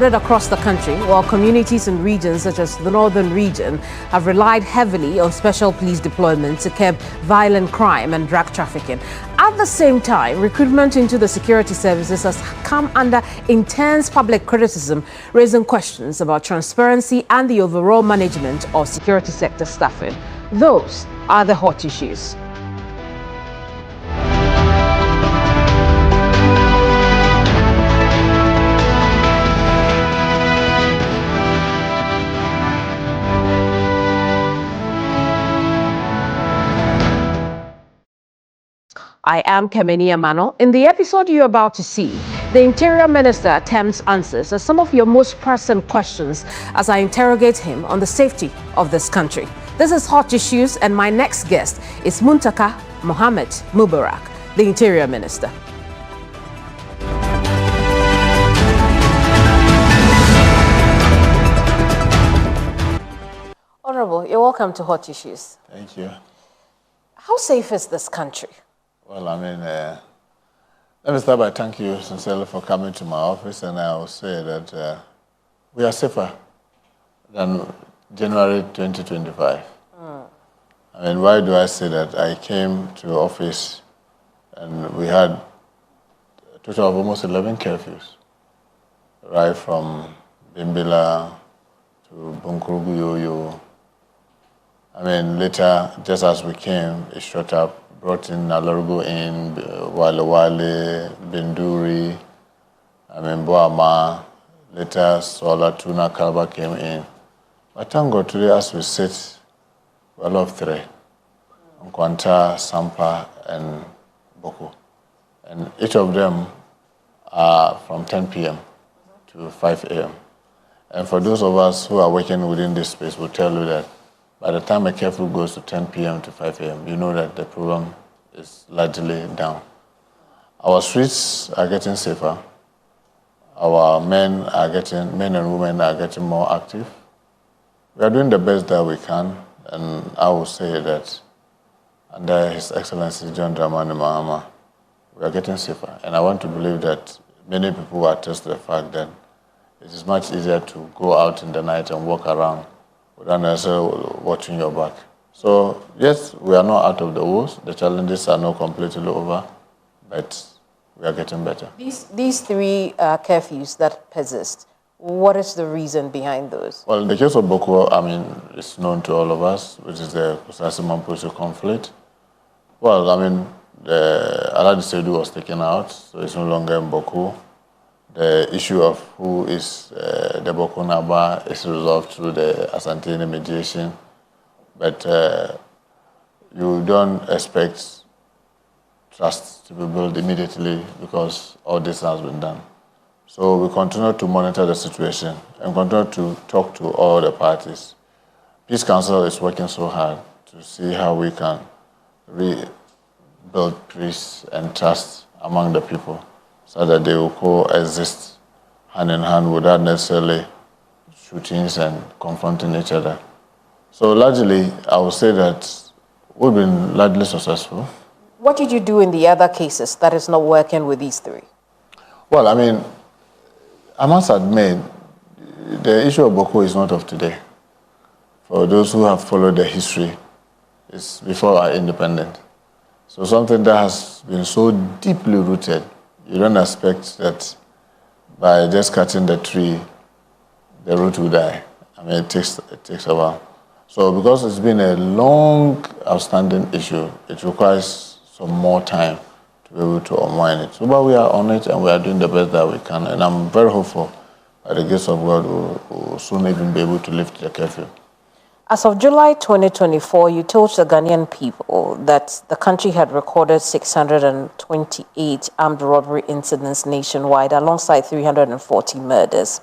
Across the country, while communities in regions such as the northern region have relied heavily on special police deployment to curb violent crime and drug trafficking. At the same time, recruitment into the security services has come under intense public criticism, raising questions about transparency and the overall management of security sector staffing. Those are the hot issues. I am Kemeni Amano. In the episode you're about to see, the Interior Minister attempts answers to some of your most pressing questions as I interrogate him on the safety of this country. This is Hot Issues, and my next guest is Muntaka Mohammed Mubarak, the Interior Minister. Honorable, you're welcome to Hot Issues. Thank you. How safe is this country? Well, I mean, let me start by thanking you sincerely for coming to my office, and I will say that we are safer than January 2025. I mean, why do I say that? I came to office and we had a total of almost 11 curfews, right from Bimbila to Bunkurugu Yoyo. I mean, later, just as we came, it shot up. Brought in Nalarugo in, Wale Wale, Binduri, Boama, later Sola, Tuna, Kalba came in. But thank God today as we sit, we are of three. Nkwanta, Sampa, and Boko. And each of them are from 10 p.m. to 5 a.m. And for those of us who are working within this space, we'll tell you that by the time a curfew goes to 10 p.m. to 5 a.m., you know that the problem is largely down. Our streets are getting safer. Our men and women are getting more active. We are doing the best that we can, and I will say that under His Excellency John Dramani Mahama, we are getting safer. And I want to believe that many people will attest to the fact that it is much easier to go out in the night and walk around without necessarily watching your back. So, yes, we are not out of the woods. The challenges are not completely over, but we are getting better. These three curfews that persist, what is the reason behind those? Well, in the case of Boko, I mean, it's known to all of us, which is the Kusasi-Mamposi conflict. Well, I mean, the Aladi Sedu was taken out, so it's no longer in Boko. The issue of who is the Boko Naba is resolved through the Asantini mediation. But you don't expect trust to be built immediately because all this has been done. So we continue to monitor the situation and continue to talk to all the parties. Peace Council is working so hard to see how we can rebuild peace and trust among the people, so that they will coexist hand in hand without necessarily shootings and confronting each other. So largely, I would say that we've been largely successful. What did you do in the other cases that is not working with these three? Well, I mean, I must admit, the issue of Boko is not of today. For those who have followed the history, it's before our independence. So something that has been so deeply rooted, you don't expect that by just cutting the tree, the root will die. I mean, it takes a while. So because it's been a long, outstanding issue, it requires some more time to be able to unwind it. So, but we are on it, and we are doing the best that we can. And I'm very hopeful that the grace of God will soon even be able to lift the curfew. As of July 2024, you told the Ghanaian people that the country had recorded 628 armed robbery incidents nationwide, alongside 340 murders.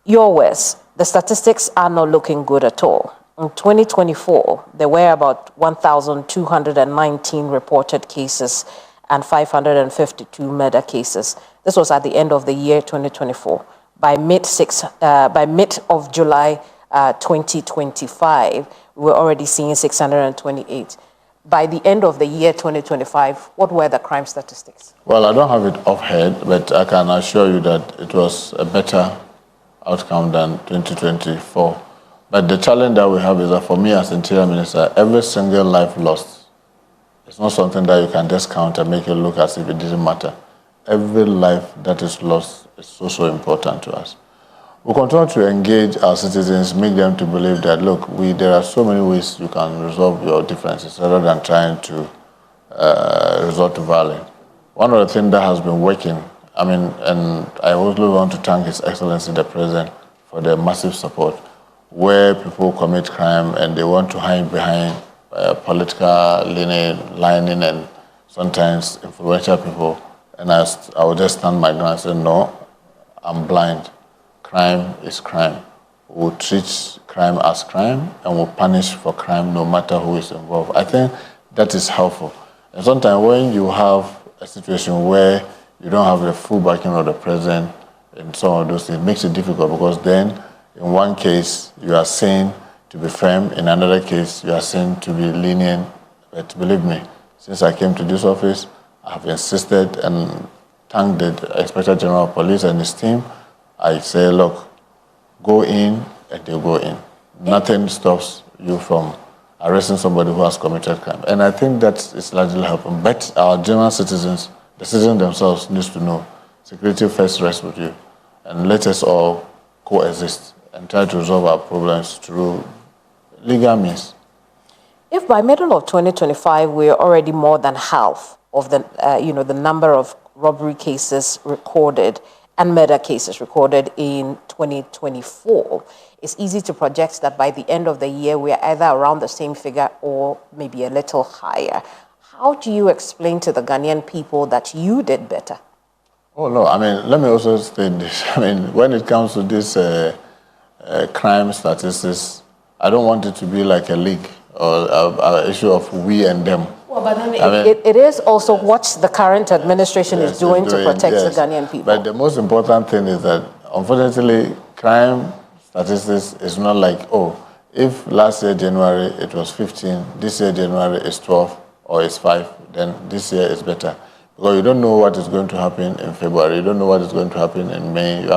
Your words, the statistics are not looking good at all. In 2024, there were about 1,219 reported cases and 552 murder cases. This was at the end of the year 2024. By mid of July 2025, we were already seeing 628. By the end of the year 2025, what were the crime statistics? Well, I don't have it offhand, but I can assure you that it was better outcome than 2024. But the challenge that we have is that for me as Interior Minister, every single life lost, it's not something that you can discount and make it look as if it didn't matter. Every life that is lost is so important to us. We continue to engage our citizens, make them to believe that, look, there are so many ways you can resolve your differences rather than trying to resort to violence. One of the things that has been working, and I also want to thank His Excellency the President for the massive support, where people commit crime and they want to hide behind political lining and sometimes influential people. And I will just stand my ground and say, no, I'm blind. Crime is crime. We'll treat crime as crime and we'll punish for crime no matter who is involved. I think that is helpful. And sometimes when you have a situation where you don't have the full backing of the president in some of those things, it makes it difficult because then in one case you are seen to be firm, in another case you are seen to be lenient. But believe me, since I came to this office, I have insisted and thanked the Inspector General of Police and his team. I say, look, go in and they go in. Nothing stops you from arresting somebody who has committed crime. And I think that is largely helping. But our general citizens, the citizens themselves needs to know security first rests with you. And let us all coexist and try to resolve our problems through legal means. If by middle of 2025 we're already more than half of the the number of robbery cases recorded and murder cases recorded in 2024, it's easy to project that by the end of the year we're either around the same figure or maybe a little higher. How do you explain to the Ghanaian people that you did better? Oh no, let me also state this. When it comes to this crime statistics, I don't want it to be like a league or an issue of we and them. Well, but then it is also what the current administration is doing to protect the Ghanaian people. But the most important thing is that, unfortunately, crime statistics is not like, if last year January it was 15, this year January is 12 or it's 5, then this year is better. Because you don't know what is going to happen in February, you don't know what is going to happen in May, you're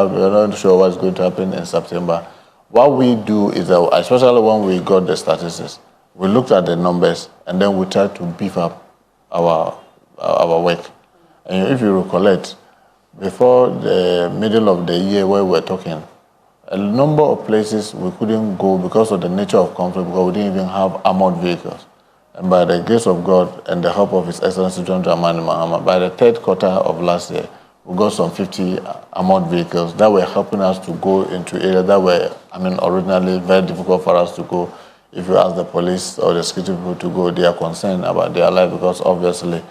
not sure what's going to happen in September. What we do is that, especially when we got the statistics, we looked at the numbers and then we tried to beef up our work. And if you recollect, before the middle of the year where we were talking, a number of places we couldn't go because of the nature of conflict, because we didn't even have armored vehicles. And by the grace of God and the help of His Excellency John Dramani Mahama, by the third quarter of last year, we got some 50 armored vehicles that were helping us to go into areas that were, originally very difficult for us to go. If you ask the police or the security people to go, they are concerned about their life because obviously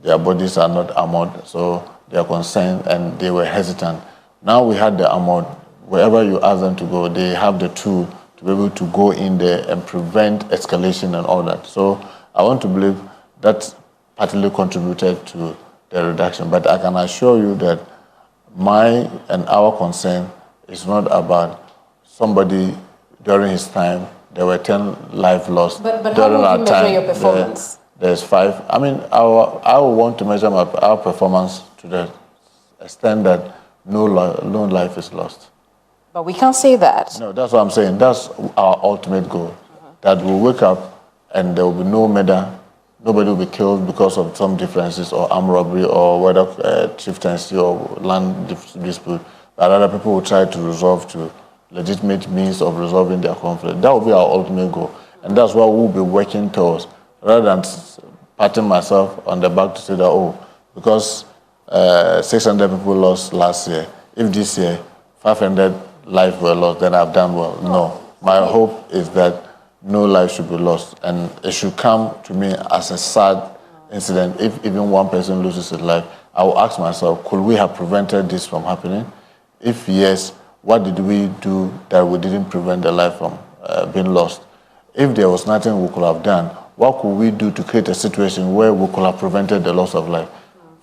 their bodies are not armored, so they are concerned and they were hesitant. Now we had the armored. Wherever you ask them to go, they have the tool to be able to go in there and prevent escalation and all that. So I want to believe that partly contributed to the reduction. But I can assure you that my and our concern is not about somebody during his time. There were 10 lives lost. But how would you measure your performance? There's 5. I want to measure our performance to the extent that no life is lost. But we can't say that. No, that's what I'm saying. That's our ultimate goal. That we'll wake up and there will be no murder. Nobody will be killed because of some differences or armed robbery or whether chieftaincy or land dispute. But other people will try to resolve to legitimate means of resolving their conflict. That will be our ultimate goal. And that's what we'll be working towards. Rather than patting myself on the back to say that, because 600 people lost last year, if this year 500 lives were lost, then I've done well. No. My hope is that no life should be lost. And it should come to me as a sad incident. If even one person loses his life, I will ask myself, could we have prevented this from happening? If yes, what did we do that we didn't prevent the life from being lost? If there was nothing we could have done, what could we do to create a situation where we could have prevented the loss of life?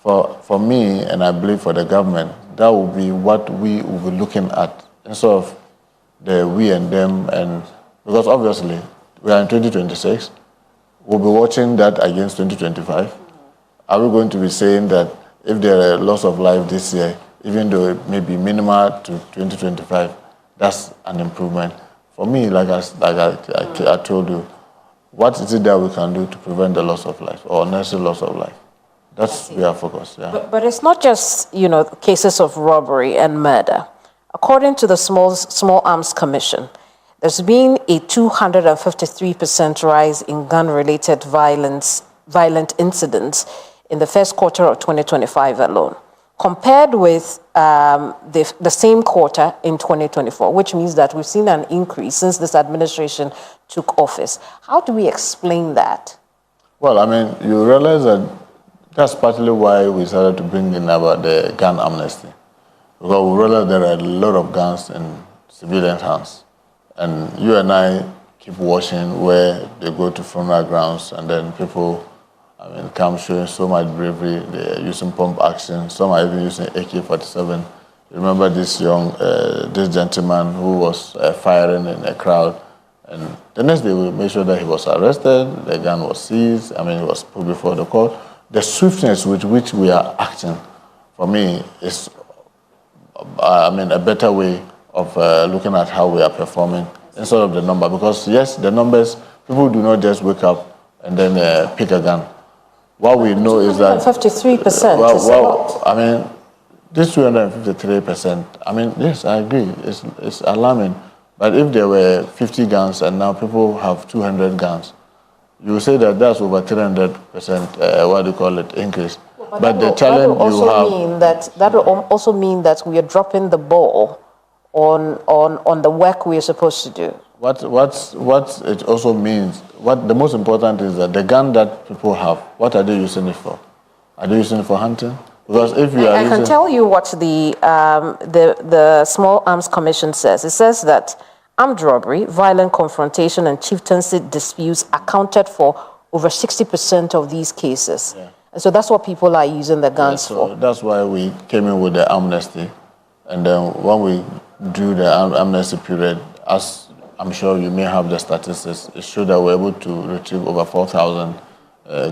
For me, and I believe for the government, that will be what we will be looking at instead of the we and them. And because obviously we are in 2026, we'll be watching that against 2025. Are we going to be saying that if there are loss of life this year, even though it may be minimal to 2025, That's an improvement. For me, I told you, what is it that we can do to prevent the loss of life or unnecessary loss of life? That's where we are focused, yeah. But it's not just, cases of robbery and murder. According to the Small Arms Commission, there's been a 253% rise in gun-related violent incidents in the first quarter of 2025 alone, compared with the same quarter in 2024, which means that we've seen an increase since this administration took office. How do we explain that? Well, I mean, you realize that that's partly why we started to bring in about the gun amnesty. Because we realize there are a lot of guns in civilian hands. And you and I keep watching where they go to funeral grounds and then people, come showing so much bravery. They're using pump action. Some are even using AK-47. You remember this this gentleman who was firing in a crowd. And the next day we made sure that he was arrested. The gun was seized. He was put before the court. The swiftness with which we are acting, for me, is a better way of looking at how we are performing instead of the number. Because yes, the numbers, people do not just wake up and then pick a gun. What we know is that 53%. This 253%. Yes, I agree. It's alarming. But if there were 50 guns and now people have 200 guns, you will say that that's over 300%. Increase. But the challenge that will also mean that we are dropping the ball on the work we are supposed to do. What it also means, the most important is that the gun that people have, what are they using it for? Are they using it for hunting? Because if you I can tell you what the Small Arms Commission says. It says that armed robbery, violent confrontation, and chieftaincy disputes accounted for over 60% of these cases. Yeah. And so that's what people are using the guns for. That's why we came in with the amnesty. And then when we do the amnesty period, as I'm sure you may have the statistics, it showed that we're able to retrieve over 4,000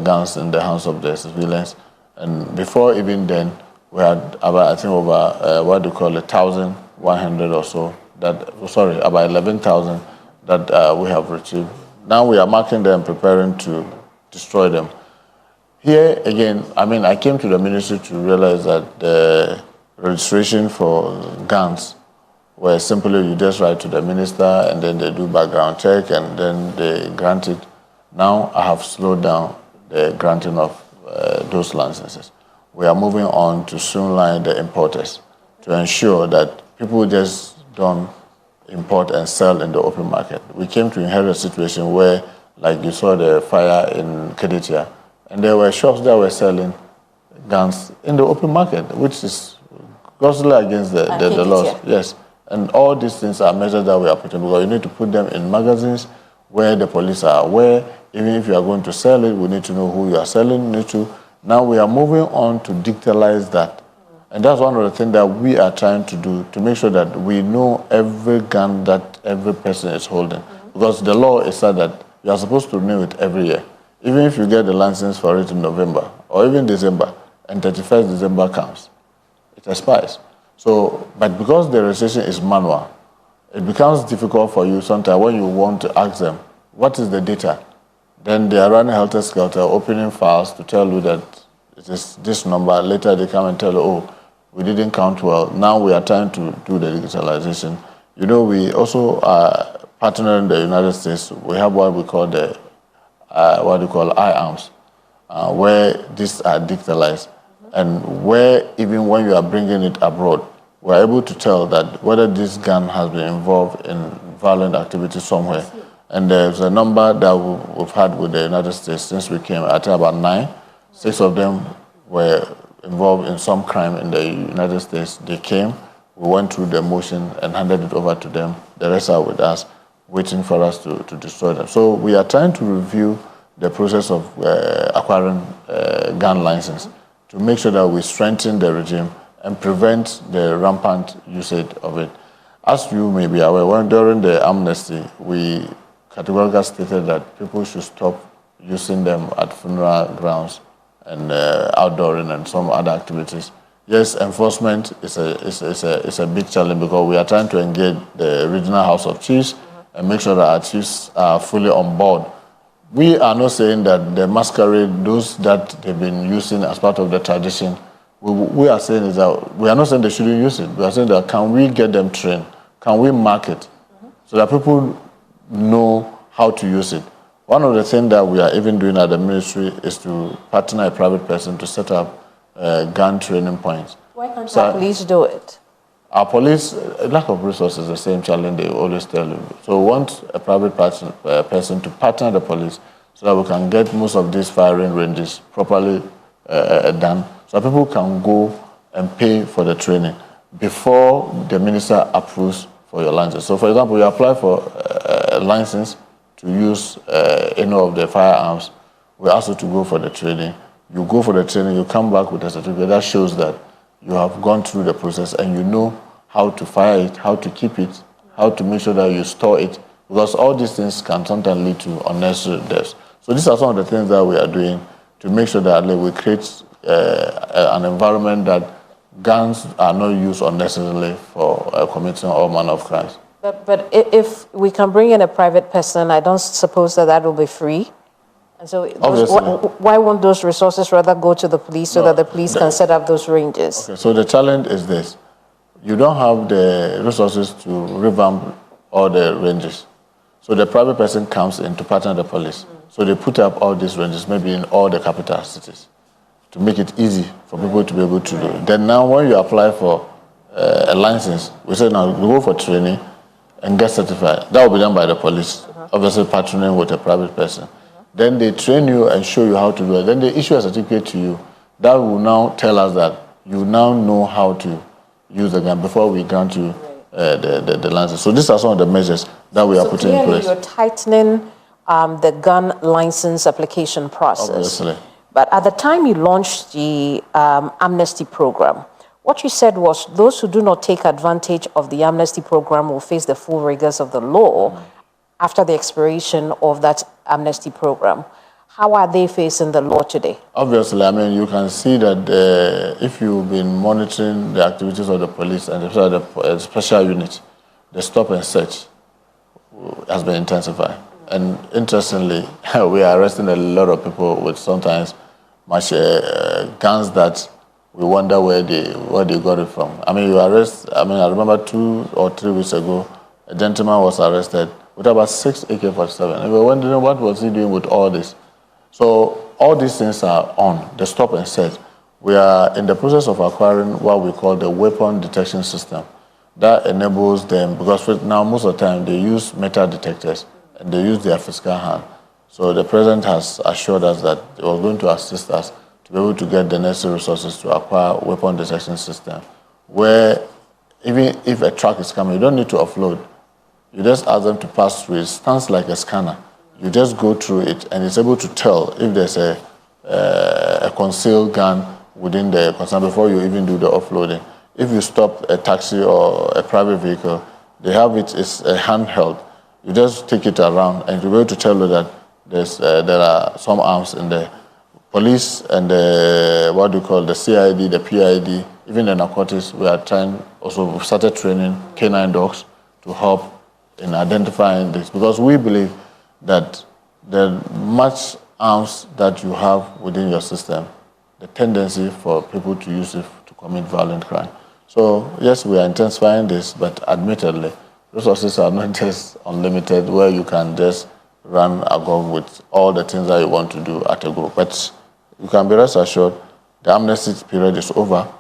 guns in the hands of the civilians. And before even then, we had about, over 1,100 or so, about 11,000 that we have retrieved. Now we are marking them, preparing to destroy them. Here again, I came to the ministry to realize that the registration for guns, where simply you just write to the minister and then they do background check and then they grant it. Now I have slowed down the granting of those licenses. We are moving on to streamline the importers to ensure that people just don't import and sell in the open market. We came to inherit a situation where, like you saw the fire in Keditia, and there were shops that were selling guns in the open market, which is grossly against the laws. Yes. And all these things are measures that we are putting, because you need to put them in magazines where the police are aware. Even if you are going to sell it, we need to know who you are selling to. Now we are moving on to digitalize that. And that's one of the things that we are trying to do, to make sure that we know every gun that every person is holding. Because the law is said that you are supposed to renew it every year. Even if you get the license for it in November or even December, and 31st December comes, it expires. So, but because the registration is manual, it becomes difficult for you sometimes when you want to ask them, what is the data? Then they are running helter-skelter, opening files to tell you that it is this number. Later they come and tell you, oh, we didn't count well. Now we are trying to do the digitalization. We also are partnering the United States. We have what we call firearms, where these are digitalized. And where even when you are bringing it abroad, we're able to tell that whether this gun has been involved in violent activity somewhere. And there's a number that we've had with the United States since we came, I think about 9. 6 of them were involved in some crime in the United States. They came, we went through the motion and handed it over to them. The rest are with us, waiting for us to destroy them. So we are trying to review the process of acquiring gun license to make sure that we strengthen the regime and prevent the rampant usage of it. As you may be aware, during the amnesty, we categorically stated that people should stop using them at funeral grounds and outdooring and some other activities. yes, enforcement is a big challenge because we are trying to engage the regional House of Chiefs and make sure that our chiefs are fully on board. We are not saying that the masquerade, those that they've been using as part of the tradition, we are saying is that we are not saying they shouldn't use it. We are saying that can we get them trained? Can we mark it so that people know how to use it? One of the things that we are even doing at the ministry is to partner a private person to set up gun training points. Why can't our police do it? Our police, lack of resources, the same challenge they always tell you. So we want a private person to partner the police so that we can get most of these firing ranges properly done, so that people can go and pay for the training before the minister approves for your license. So for example, you apply for a license to use any of the firearms, we ask you to go for the training. You go for the training, you come back with a certificate that shows that you have gone through the process and you know how to fire it, how to keep it, how to make sure that you store it, because all these things can sometimes lead to unnecessary deaths. So these are some of the things that we are doing to make sure that we create an environment that guns are not used unnecessarily for committing all manner of crimes. But if we can bring in a private person, I don't suppose that will be free. And so why won't those resources rather go to the police so that the police can set up those ranges? Okay, so the challenge is this. You don't have the resources to revamp all the ranges. So the private person comes in to partner the police. So they put up all these ranges, maybe in all the capital cities, to make it easy for people to be able to do it. Then now when you apply for a license, we say now you go for training and get certified. That will be done by the police, obviously partnering with a private person. Then they train you and show you how to do it. Then they issue a certificate to you that will now tell us that you now know how to use the gun before we grant you the license. So these are some of the measures that we are putting in place. You're tightening the gun license application process. Obviously. But at the time you launched the amnesty program, what you said was those who do not take advantage of the amnesty program will face the full rigors of the law after the expiration of that amnesty program. How are they facing the law today? Obviously, I mean, you can see that if you've been monitoring the activities of the police and the special unit, the stop and search has been intensified. And interestingly, we are arresting a lot of people with sometimes much guns that we wonder where they got it from. I mean, I remember 2 or 3 weeks ago, a gentleman was arrested with about 6 AK-47. And we were wondering what was he doing with all this. So all these things are on, the stop and search. We are in the process of acquiring what we call the weapon detection system. That enables them, because now most of the time they use metal detectors and they use their physical hand. So the president has assured us that he was going to assist us to be able to get the necessary resources to acquire weapon detection system, where even if a truck is coming, you don't need to offload. You just ask them to pass through. It stands like a scanner. You just go through it, and it's able to tell if there's a concealed gun within the concern before you even do the offloading. If you stop a taxi or a private vehicle, they have it, it's a handheld. You just take it around, and you'll be able to tell you that there are some arms in there. Police and the CID, the PID, even the narcotics, we started training canine dogs to help in identifying this, because we believe that the much arms that you have within your system, the tendency for people to use it to commit violent crime. So yes, we are intensifying this, but admittedly, resources are not just unlimited where you can just run agog with all the things that you want to do at a group. But you can be rest assured, the amnesty period is over.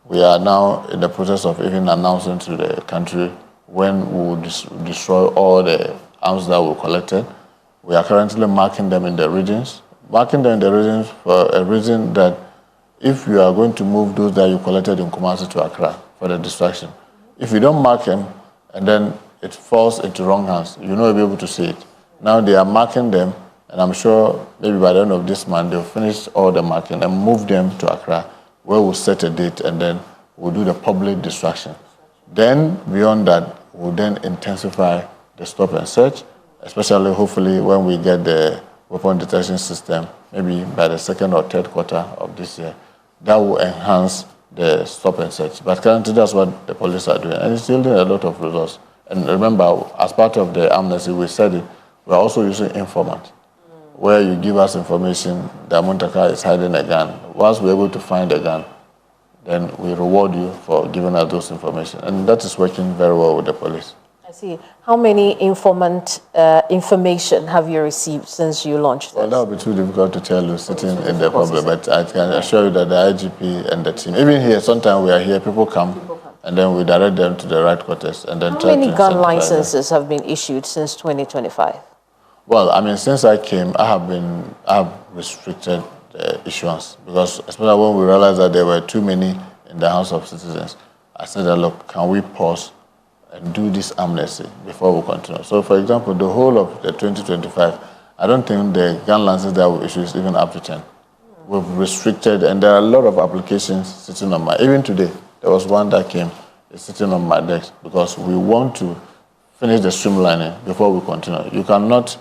We are now in the process of even announcing to the country when we will destroy all the arms that we collected. We are currently marking them in the regions. Marking them in the regions for a reason that if you are going to move those that you collected in Kumasi to Accra for the destruction, if you don't mark them and then it falls into wrong hands, you will not be able to see it. Now they are marking them, and I'm sure maybe by the end of this month they'll finish all the marking and move them to Accra, where we'll set a date and then we'll do the public destruction. Then beyond that, we'll then intensify the stop and search, especially hopefully when we get the weapon detection system, maybe by the 2nd or 3rd quarter of this year. That will enhance the stop and search. But currently, that's what the police are doing, and it's yielding a lot of results. And remember, as part of the amnesty, we said it, we're also using informant, where you give us information that Muntaka is hiding a gun. Once we're able to find a gun, then we reward you for giving us those information. And that is working very well with the police. I see. How many informant information have you received since you launched this? Well, that would be too difficult to tell you sitting in the public, but I can assure you that the IGP and the team, even here, sometimes we are here, people come, and then we direct them to the right quarters. And then how many gun licenses have been issued since 2025? Well, I mean, since I came, I have restricted issuance, because especially when we realized that there were too many in the House of Citizens, I said that, look, can we pause and do this amnesty before we continue? So, for example, the whole of the 2025, I don't think the gun licenses that we issue is even up to 10. We've restricted, and there are a lot of applications sitting on my, even today, there was one that came, it's sitting on my desk, because we want to finish the streamlining before we continue. You cannot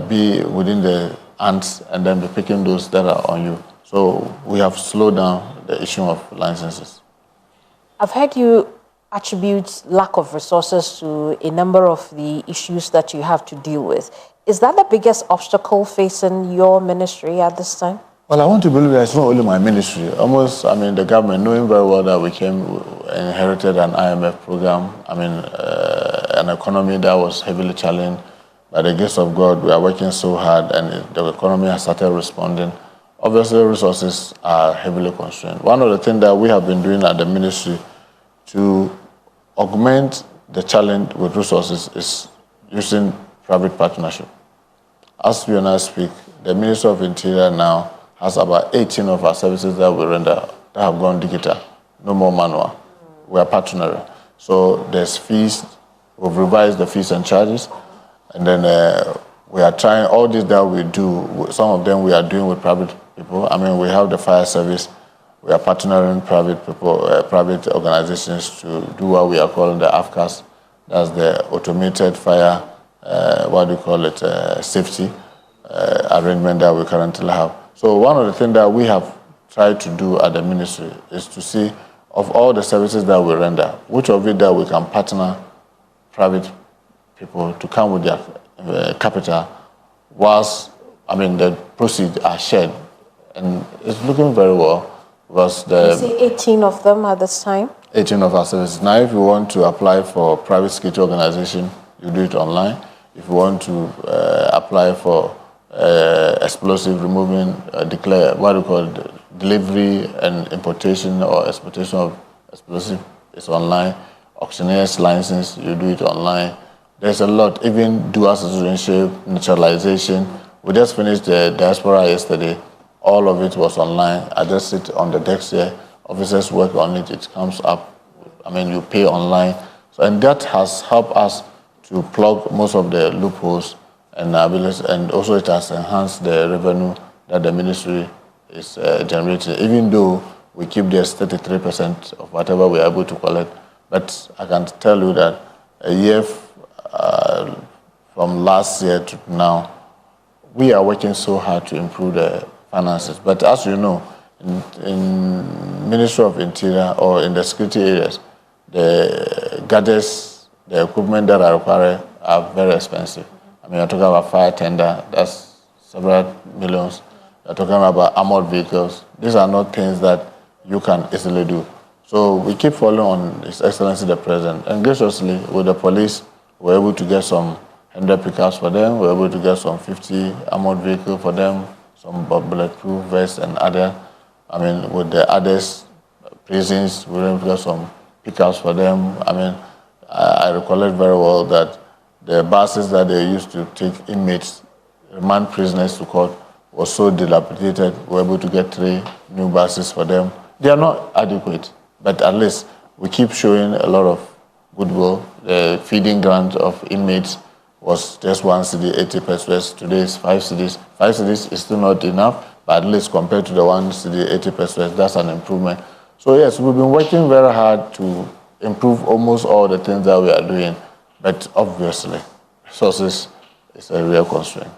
be within the ants and then be picking those that are on you. So we have slowed down the issue of licenses. I've heard you attribute lack of resources to a number of the issues that you have to deal with. Is that the biggest obstacle facing your ministry at this time? Well, I want to believe that it's not only my ministry. Almost, I mean, the government, knowing very well that we inherited an IMF program, I mean, an economy that was heavily challenged. By the grace of God, we are working so hard, and the economy has started responding. Obviously, resources are heavily constrained. One of the things that we have been doing at the ministry to augment the challenge with resources is using private partnership. As we now speak, the Ministry of Interior now has about 18 of our services that we render that have gone digital, no more manual. We are partnering. So there's fees, we've revised the fees and charges, and then we are trying all this that we do. Some of them we are doing with private people. I mean, we have the fire service. We are partnering private people, private organizations to do what we are calling the AFCAS. That's the automated fire, safety arrangement that we currently have. So one of the things that we have tried to do at the ministry is to see of all the services that we render, which of it that we can partner private people to come with their capital, whilst, I mean, the proceeds are shared. And it's looking very well, because you say 18 of them at this time? 18 of our services. Now, if you want to apply for private security organization, you do it online. If you want to apply for explosive removing, delivery and importation or exportation of explosive, it's online. Auctioneer's license, you do it online. There's a lot, even dual citizenship, naturalization. We just finished the diaspora yesterday. All of it was online. I just sit on the desk here. Officers work on it. It comes up. I mean, you pay online. So, and that has helped us to plug most of the loopholes and abilities, and also it has enhanced the revenue that the ministry is generating, even though we keep just 33% of whatever we are able to collect. But I can tell you that a year from last year to now, we are working so hard to improve the finances. But as you know, in Ministry of Interior or in the security areas, the gadgets, the equipment that are required are very expensive. I mean, you're talking about fire tender, that's several millions. You're talking about armored vehicles. These are not things that you can easily do. So we keep following on His Excellency the President. And graciously, with the police, we're able to get some 100 pickups for them. We're able to get some 50 armored vehicles for them, some bulletproof vests and other. I mean, with the others, prisons, we're able to get some pickups for them. I mean, I recollect very well that the buses that they used to take inmates, remand prisoners to court, was so dilapidated. We're able to get 3 new buses for them. They are not adequate, but at least we keep showing a lot of goodwill. The feeding grant of inmates was just 1 cedi, 80 pesos. Today is 5 cedis. 5 cedis is still not enough, but at least compared to the 1 cedi, 80 pesos, that's an improvement. So yes, we've been working very hard to improve almost all the things that we are doing, but obviously, resources is a real constraint.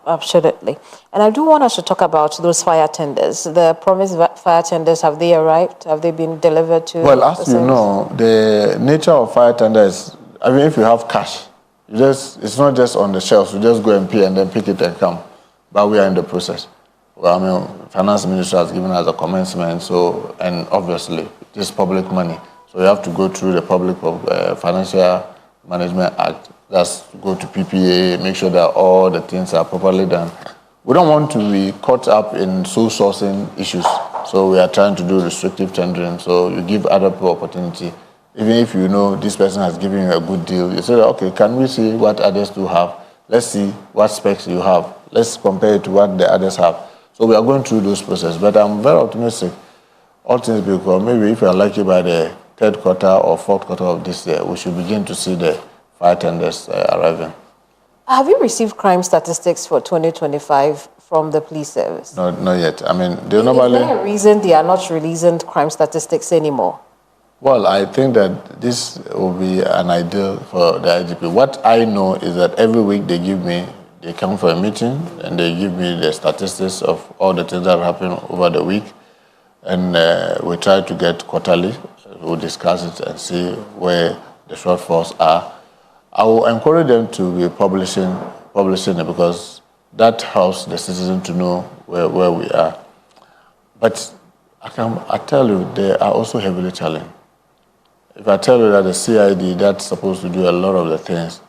Absolutely. And I do want us to talk about those fire tenders. The promised fire tenders, have they arrived? Have they been delivered to Well, as the you service? know, the nature of fire tender is, I mean, if you have cash, it's not just on the shelves, you just go and pay and then pick it and come. But we are in the process. Well, I mean, Finance Ministry has given us a commencement, so, and obviously, this is public money. So you have to go through the Public Financial Management Act. That's go to PPA, make sure that all the things are properly done. We don't want to be caught up in sole sourcing issues. So we are trying to do restrictive tendering. So you give other people opportunity. Even if you know this person has given you a good deal, you say, okay, can we see what others do have? Let's see what specs you have. Let's compare it to what the others have. So we are going through those processes. But I'm very optimistic. All things being equal, maybe if you are lucky by the third quarter or fourth quarter of this year, we should begin to see the fire tenders arriving. Have you received crime statistics for 2025 from the police service? No, not yet. I mean, they Is normally... there a reason they are not releasing crime statistics anymore? Well, I think that this will be an ideal for the IGP. What I know is that every week they come for a meeting and they give me the statistics of all the things that happen over the week. And we try to get quarterly. We'll discuss it and see where the shortfalls are. I will encourage them to be publishing it because that helps the citizen to know where we are. But I tell you, they are also heavily challenged. If I tell you that the CID that's supposed to do a lot of the things,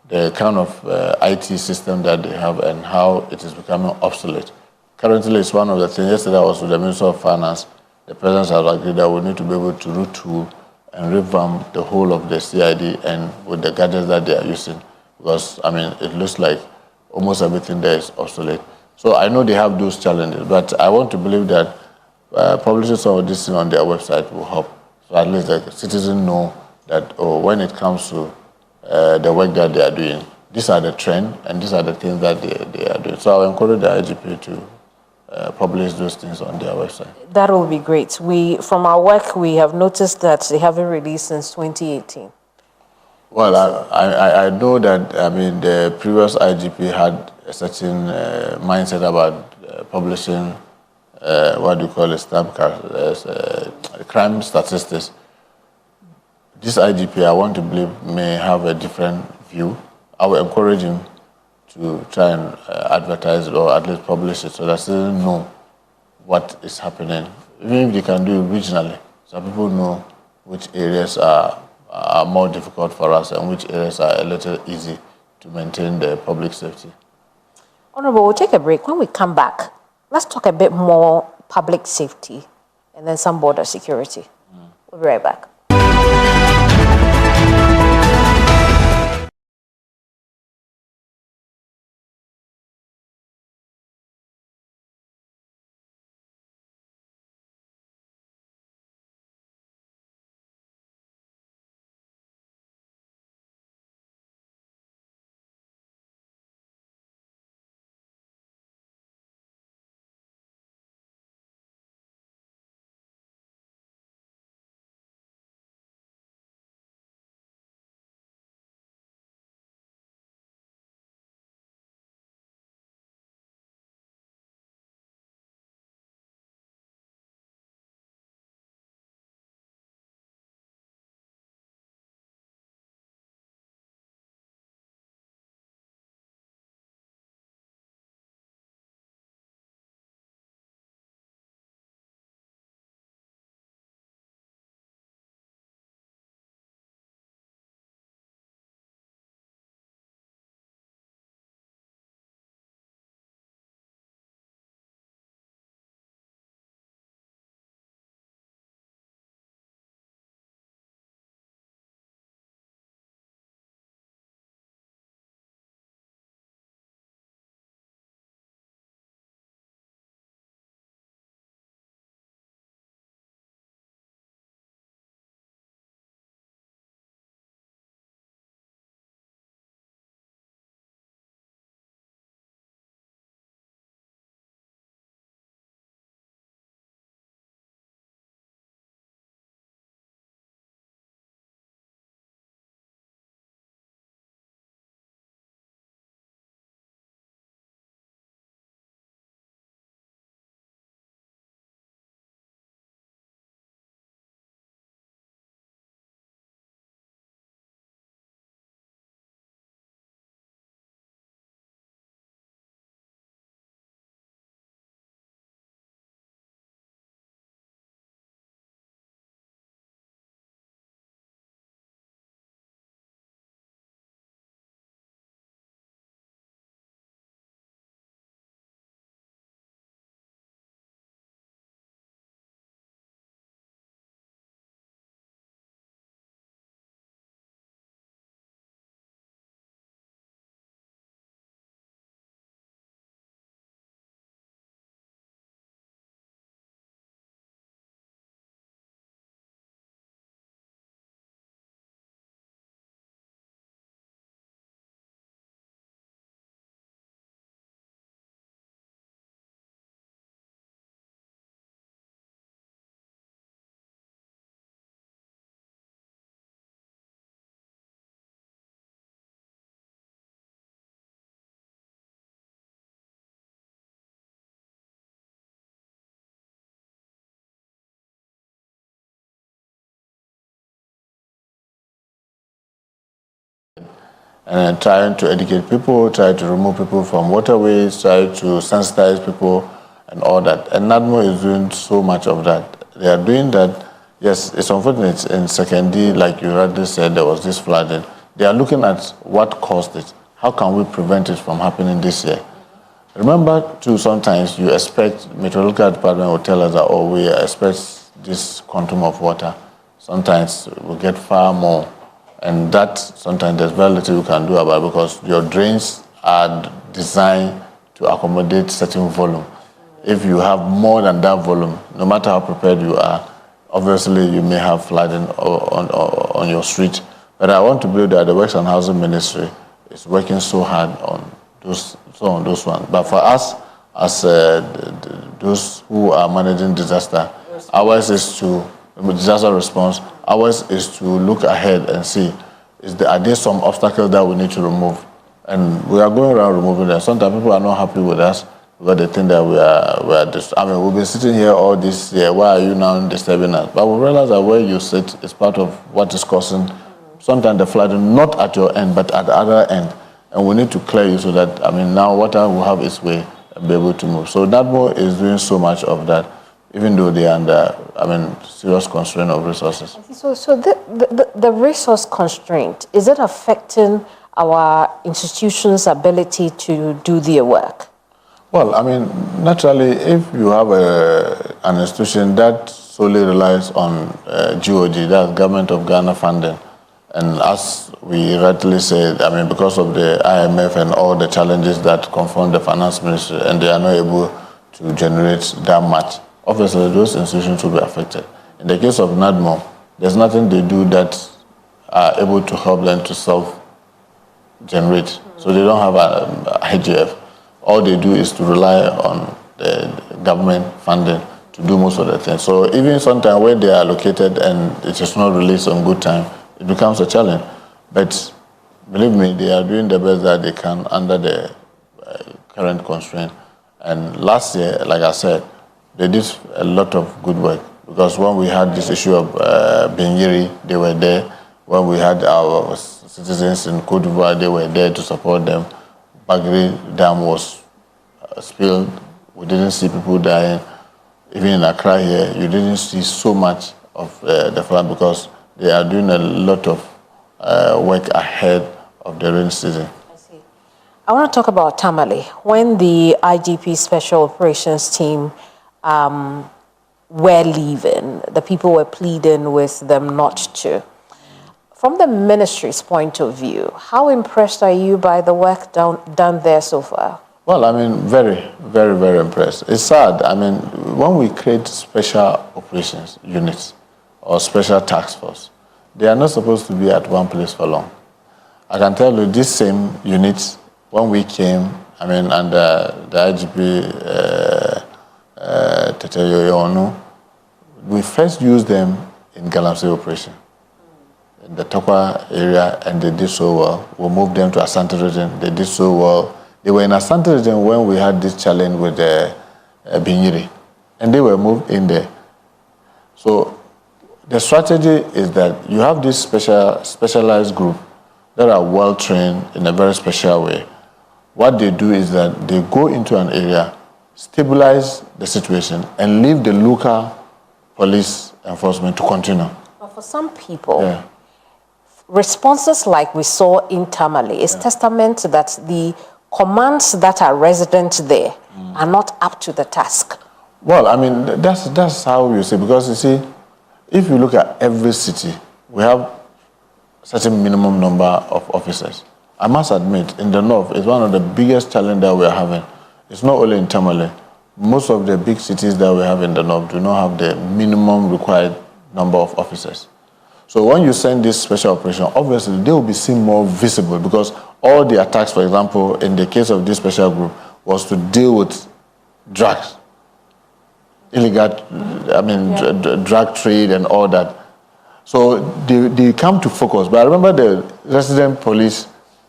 the kind of IT system that they have and how it is becoming obsolete. Currently, it's one of the things. Yesterday, I was with the Minister of Finance. The President has agreed that we need to be able to retool and revamp the whole of the CID and with the gadgets that they are using. Because, I mean, it looks like almost everything there is obsolete. So I know they have those challenges, but I want to believe that publishing some of this thing on their website will help. So at least the citizens know that when it comes to the work that they are doing, these are the trends and these are the things that they are doing. So I'll encourage the IGP to publish those things on their website. That will be great. From our work, we have noticed that they haven't released since 2018. Well, I know that, I mean, the previous IGP had a certain mindset about publishing, what do you call it, stamp card, crime statistics. This IGP, I want to believe, may have a different view. I will encourage him to try and advertise it or at least publish it so that citizens know what is happening. Even if they can do it regionally, so people know which areas are more difficult for us and which areas are a little easy to maintain the public safety. Honorable, we'll take a break. When we come back, let's talk a bit more public safety and then some border security. We'll be right back. and trying to educate people, try to remove people from waterways, try to sensitize people and all that. And NADMO is doing so much of that. They are doing that. Yes, it's unfortunate. In Second D, like you already said, there was this flooding. They are looking at what caused it. How can we prevent it from happening this year? Remember, too, sometimes you expect, Meteorological Department will tell us that, oh, we expect this quantum of water. Sometimes we get far more. And that, sometimes there's very little you can do about it because your drains are designed to accommodate certain volume. If you have more than that volume, no matter how prepared you are, obviously you may have flooding on your street. But I want to believe that the Works and Housing Ministry is working so hard on those ones. But for us, as those who are managing disaster, ours is to disaster response. Ours is to look ahead and see, are there some obstacles that we need to remove? And we are going around removing them. Sometimes people are not happy with us because they think that we are we've been sitting here all this year. Why are you now disturbing us? But we realize that where you sit is part of what is causing sometimes the flooding, not at your end, but at the other end. And we need to clear you so that, now water will have its way and be able to move. So NADMO is doing so much of that, even though they are under, serious constraint of resources. So the resource constraint, is it affecting our institutions' ability to do their work? Well, naturally, if you have an institution that solely relies on GOG, that's Government of Ghana funding, and as we rightly said, because of the IMF and all the challenges that confront the finance ministry, and they are not able to generate that much, obviously those institutions will be affected. In the case of NADMO, there's nothing they do that are able to help them to self-generate. So they don't have a IGF. All they do is to rely on the government funding to do most of the things. So even sometimes where they are located and it is not released on good time, it becomes a challenge. But believe me, they are doing the best that they can under the current constraint. And last year, like I said, they did a lot of good work because when we had this issue of Binyiri, they were there. When we had our citizens in Côte d'Ivoire, they were there to support them. Bagri Dam was spilled. We didn't see people dying. Even in Accra here, you didn't see so much of the flood because they are doing a lot of work ahead of the rain season. I see. I want to talk about Tamale. When the IGP Special Operations Team were leaving, the people were pleading with them not to. From the ministry's point of view, how impressed are you by the work done there so far? Well, very, very, very impressed. It's sad. When we create special operations units or special task force, they are not supposed to be at one place for long. I can tell you this same units, when we came, under the IGP Teteyoyonu, we first used them in Galamsey operation, in the Tokwa area, and they did so well. We moved them to Asante region, they did so well. They were in Asante region when we had this challenge with Binyiri, and they were moved in there. So the strategy is that you have this specialized group that are well-trained in a very special way. What they do is that they go into an area, stabilize the situation, and leave the local police enforcement to continue. But for some people, responses like we saw in Tamale is testament that the commands that are resident there are not up to the task. Well, that's how you see, because you see, if you look at every city, we have certain minimum number of officers. I must admit, in the north, it's one of the biggest challenges that we are having. It's not only in Tamale. Most of the big cities that we have in the north do not have the minimum required number of officers. So when you send this special operation, obviously they will be seen more visible because all the attacks, for example, in the case of this special group, was to deal with drugs, illegal, drug trade and all that. So they come to focus. But I remember the resident police,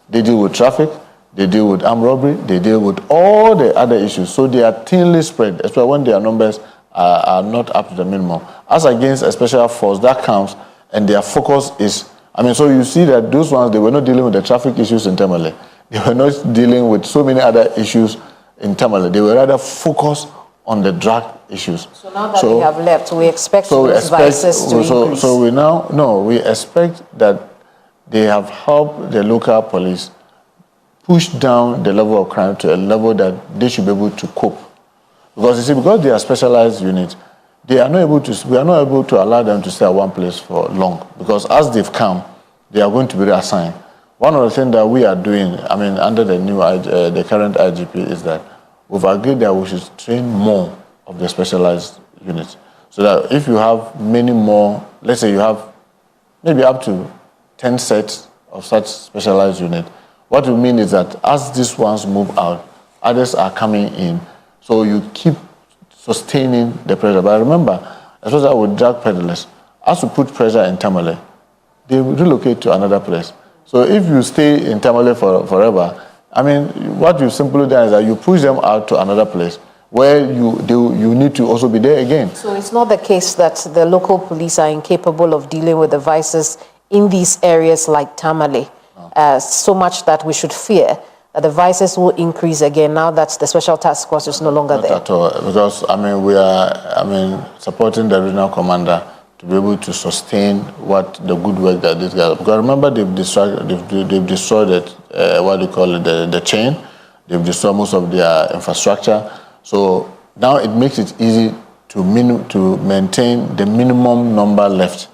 they deal with traffic, they deal with armed robbery, they deal with all the other issues. So they are thinly spread, especially when their numbers are not up to the minimum. As against a special force that comes and their focus is, I mean, so you see that those ones, they were not dealing with the traffic issues in Tamale. They were not dealing with so many other issues in Tamale. They were rather focused on the drug issues. So now that they have left, we expect those vices to increase. So we expect that they have helped the local police push down the level of crime to a level that they should be able to cope. Because you see, because they are specialized units, we are not able to allow them to stay at one place for long. Because as they've come, they are going to be reassigned. One of the things that we are doing, I mean, under the new, the current IGP, is that we've agreed that we should train more of the specialized units. So that if you have many more, let's say you have maybe up to 10 sets of such specialized units, what it means is that as these ones move out, others are coming in. So you keep sustaining the pressure. But remember, especially with drug peddlers, as you put pressure in Tamale, they relocate to another place. So if you stay in Tamale forever, I mean, what you simply do is that you push them out to another place where you need to also be there again. So it's not the case that the local police are incapable of dealing with the vices in these areas like Tamale, so much that we should fear that the vices will increase again now that the special task force is no longer there. Not at all, because we are supporting the regional commander to be able to sustain the good work that these guys. Because remember, they've destroyed it, what do you call it, the chain. They've destroyed most of their infrastructure. So now it makes it easy to maintain the minimum number left,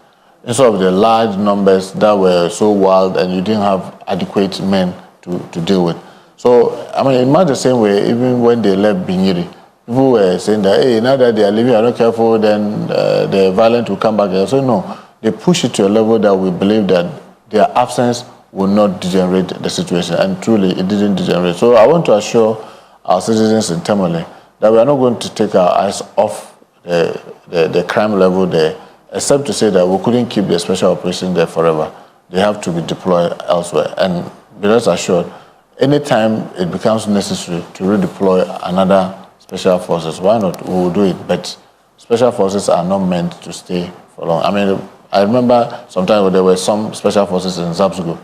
instead of the large numbers that were so wild and you didn't have adequate men to deal with. So, in much the same way, even when they left Binyiri, people were saying that, hey, now that they are leaving, are not careful, then the violence will come back. So no, they push it to a level that we believe that their absence will not degenerate the situation. And truly, it didn't degenerate. So I want to assure our citizens in Tamale that we are not going to take our eyes off the crime level there, except to say that we couldn't keep the special operation there forever. They have to be deployed elsewhere. And be rest assured, anytime it becomes necessary to redeploy another special forces, why not? We will do it. But special forces are not meant to stay for long. I remember sometimes there were some special forces in Zabzugo.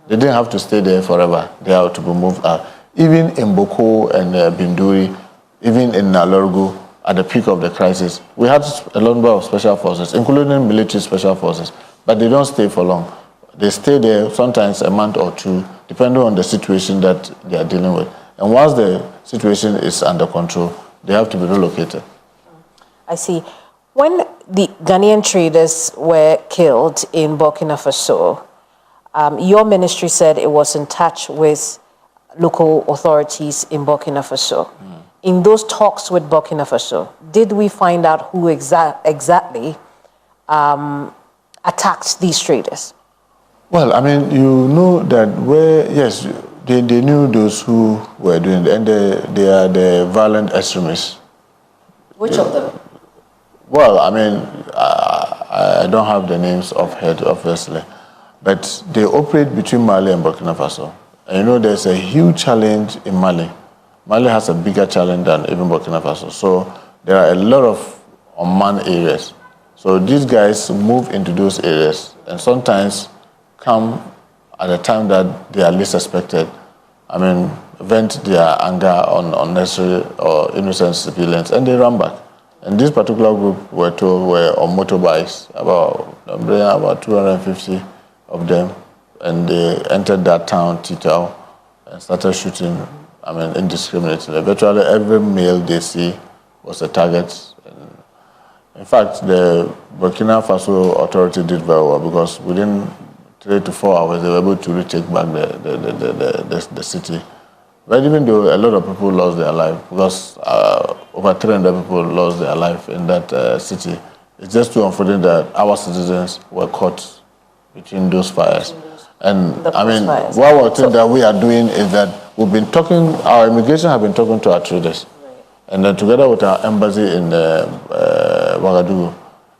They didn't have to stay there forever. They had to be moved out. Even in Boko and Binduri, even in Nalorgo, at the peak of the crisis, we had a number of special forces, including military special forces, but they don't stay for long. They stay there sometimes a month or two, depending on the situation that they are dealing with. And once the situation is under control, they have to be relocated. I see. When the Ghanaian traders were killed in Burkina Faso, your ministry said it was in touch with local authorities in Burkina Faso. In those talks with Burkina Faso, did we find out who exactly attacked these traders? Well, you know that yes, they knew those who were doing it, and they are the violent extremists. Which of them? Well, I don't have the names offhand, obviously, but they operate between Mali and Burkina Faso. And you know, there's a huge challenge in Mali. Mali has a bigger challenge than even Burkina Faso. So there are a lot of unmanned areas. So these guys move into those areas and sometimes come at a time that they are least expected. Vent their anger on unnecessary or innocent civilians, and they run back. And this particular group were on motorbikes, about 250 of them, and they entered that town, Titao, and started shooting, indiscriminately. Virtually every male they see was a target. And in fact, the Burkina Faso authority did very well, because within 3 to 4 hours, they were able to retake back the city. But even though a lot of people lost their life, because over 300 people lost their life in that city, it's just too unfortunate that our citizens were caught between those fires. And one thing that we are doing is that our immigration have been talking to our traders. And then together with our embassy in Ouagadougou,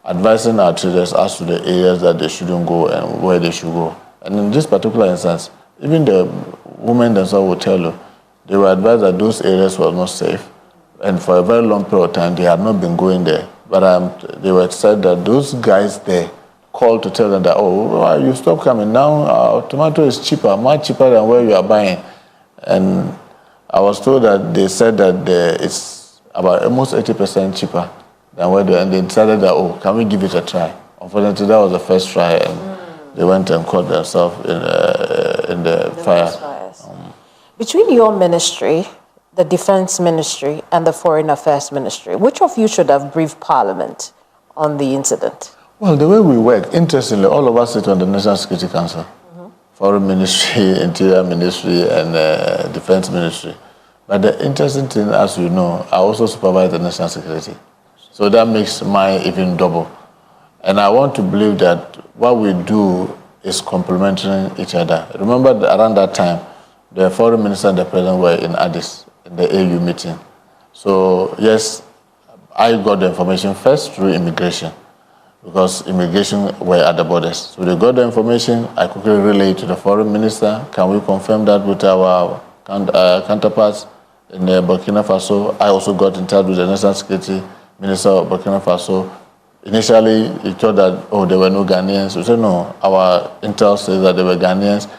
advising our traders as to the areas that they shouldn't go and where they should go. And in this particular instance, even the women themselves will tell you, they were advised that those areas were not safe. And for a very long period of time, they had not been going there. But they were said that those guys there called to tell them that, oh, well, you stop coming. Now our tomato is cheaper, much cheaper than where you are buying. And I was told that they said that it's about almost 80% cheaper than where they, and they decided that, oh, can we give it a try? Unfortunately, that was the first try, and they went and caught themselves in the fire. Between your ministry, the Defense Ministry, and the Foreign Affairs Ministry, which of you should have briefed Parliament on the incident? Well, the way we work, interestingly, all of us sit on the National Security Council, Foreign Ministry, Interior Ministry, and Defense Ministry. But the interesting thing, as you know, I also supervise the national security. So that makes mine even double. And I want to believe that what we do is complementing each other. Remember that around that time, the Foreign Minister and the President were in Addis, in the AU meeting. So yes, I got the information first through immigration, because immigration were at the borders. So they got the information, I quickly relayed to the Foreign Minister. Can we confirm that with our counterparts in Burkina Faso? I also got in touch with the National Security Minister of Burkina Faso. Initially, he thought that, oh, there were no Ghanaians. We said, no, our intel says that there were Ghanaians.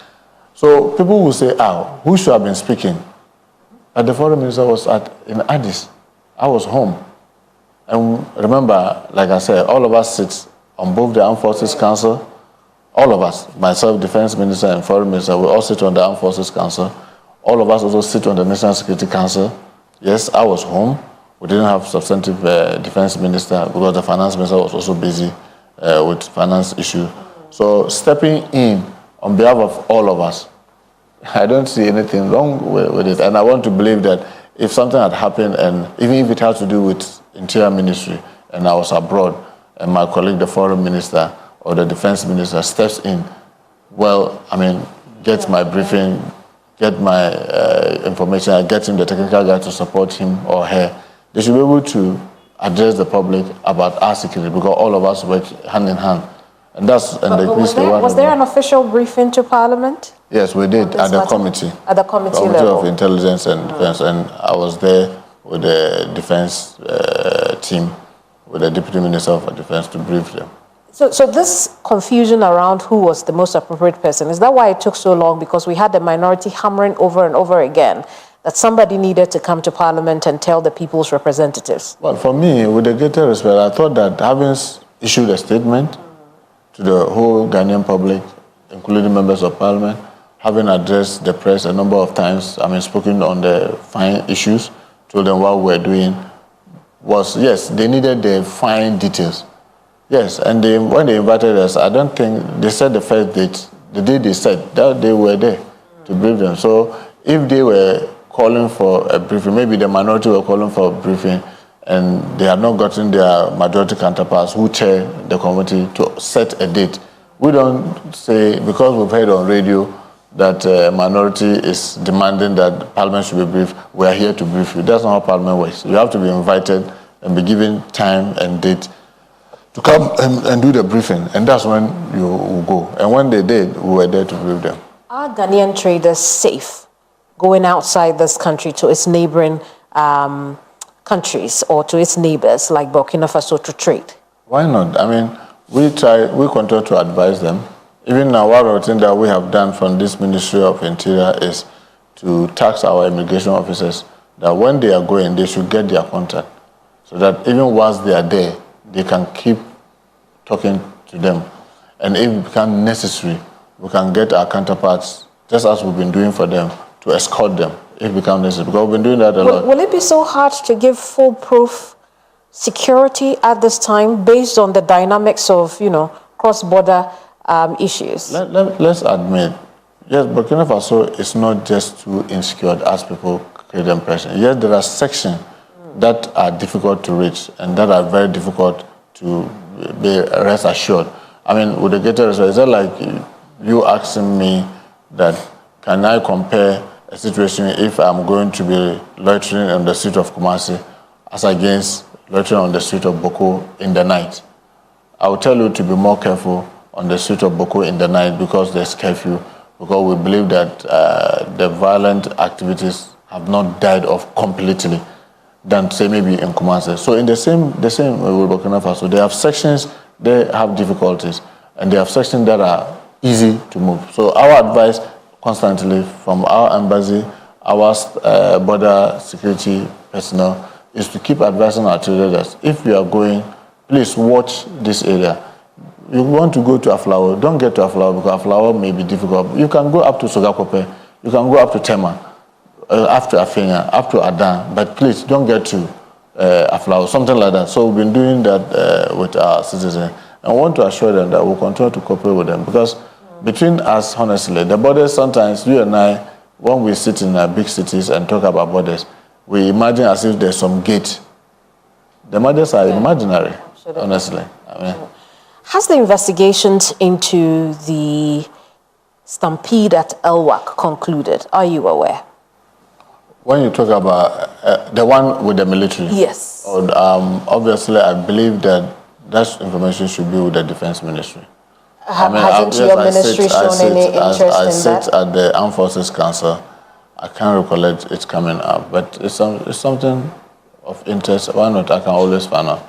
So people will say, who should have been speaking? But the Foreign Minister was in Addis. I was home. And remember, like I said, all of us sit on both the Armed Forces Council. All of us, myself, Defense Minister and Foreign Minister, we all sit on the Armed Forces Council. All of us also sit on the National Security Council. Yes, I was home. We didn't have substantive Defense Minister because the Finance Minister was also busy with finance issue. So stepping in on behalf of all of us, I don't see anything wrong with it. And I want to believe that if something had happened, and even if it had to do with Interior Ministry, and I was abroad, and my colleague, the Foreign Minister or the Defense Minister, steps in, well, I mean, gets my briefing, get my information, I get him the technical guy to support him or her, they should be able to address the public about our security, because all of us work hand in hand. And that's was there an official briefing to Parliament? Yes, we did at the committee. At the committee level. Committee of Intelligence and Defense, and I was there with the defense team, with the Deputy Minister of Defense to brief them. So this confusion around who was the most appropriate person, is that why it took so long? Because we had the minority hammering over and over again that somebody needed to come to Parliament and tell the people's representatives? Well, for me, with the greater respect, I thought that having issued a statement to the whole Ghanaian public, including members of Parliament, having addressed the press a number of times, I mean, spoken on the fine issues, told them what we're doing, was, yes, they needed the fine details. Yes, and when they invited us, I don't think, they said the first date, the day they said, that they were there to brief them. So if they were calling for a briefing, maybe the minority were calling for a briefing, and they had not gotten their majority counterparts who chair the committee to set a date. We don't say, because we've heard on radio that minority is demanding that Parliament should be briefed, we are here to brief you. That's not how Parliament works. You have to be invited and be given time and date to come and do the briefing, and that's when you will go. And when they did, we were there to brief them. Are Ghanaian traders safe going outside this country to its neighboring countries or to its neighbors like Burkina Faso to trade? Why not? I mean, we continue to advise them. Even now, one of the things that we have done from this Ministry of Interior is to task our immigration officers that when they are going, they should get their contact, so that even once they are there, they can keep talking to them. And if it becomes necessary, we can get our counterparts, just as we've been doing for them, to escort them if it becomes necessary, because we've been doing that a lot. Will it be so hard to give foolproof security at this time based on the dynamics of, cross-border issues? Let's admit, yes, Burkina Faso is not just too insecure as people create the impression. Yes, there are sections that are difficult to reach and that are very difficult to be rest assured. I mean, with the greater respect, is that like you asking me that can I compare a situation if I'm going to be loitering on the street of Kumasi as against loitering on the street of Boko in the night? I will tell you to be more careful on the street of Boko in the night because there's curfew, because we believe that the violent activities have not died off completely than, say, maybe in Kumasi. So in the same with Burkina Faso, they have sections, they have difficulties. and they have sections that are easy to move. So our advice constantly from our embassy, our border security personnel, is to keep advising our traders, if you are going, please watch this area. You want to go to Aflao, don't get to Aflao because Aflao may be difficult. You can go up to Sogakope, you can go up to Tema, after Afenya, up to Adan, but please don't get to Aflao, something like that. So we've been doing that with our citizens. And I want to assure them that we'll continue to cooperate with them because between us, honestly, the borders, sometimes you and I, when we sit in our big cities and talk about borders, we imagine as if there's some gate. The borders are imaginary, honestly. I mean, has the investigations into the stampede at Elwak concluded? Are you aware? When you talk about the one with the military? Yes. Obviously, I believe that that information should be with the Defense Ministry. Hasn't your ministry shown any interest in that? I sit at the Armed Forces Council. I can't recollect it coming up, but it's something of interest. Why not? I can always find out.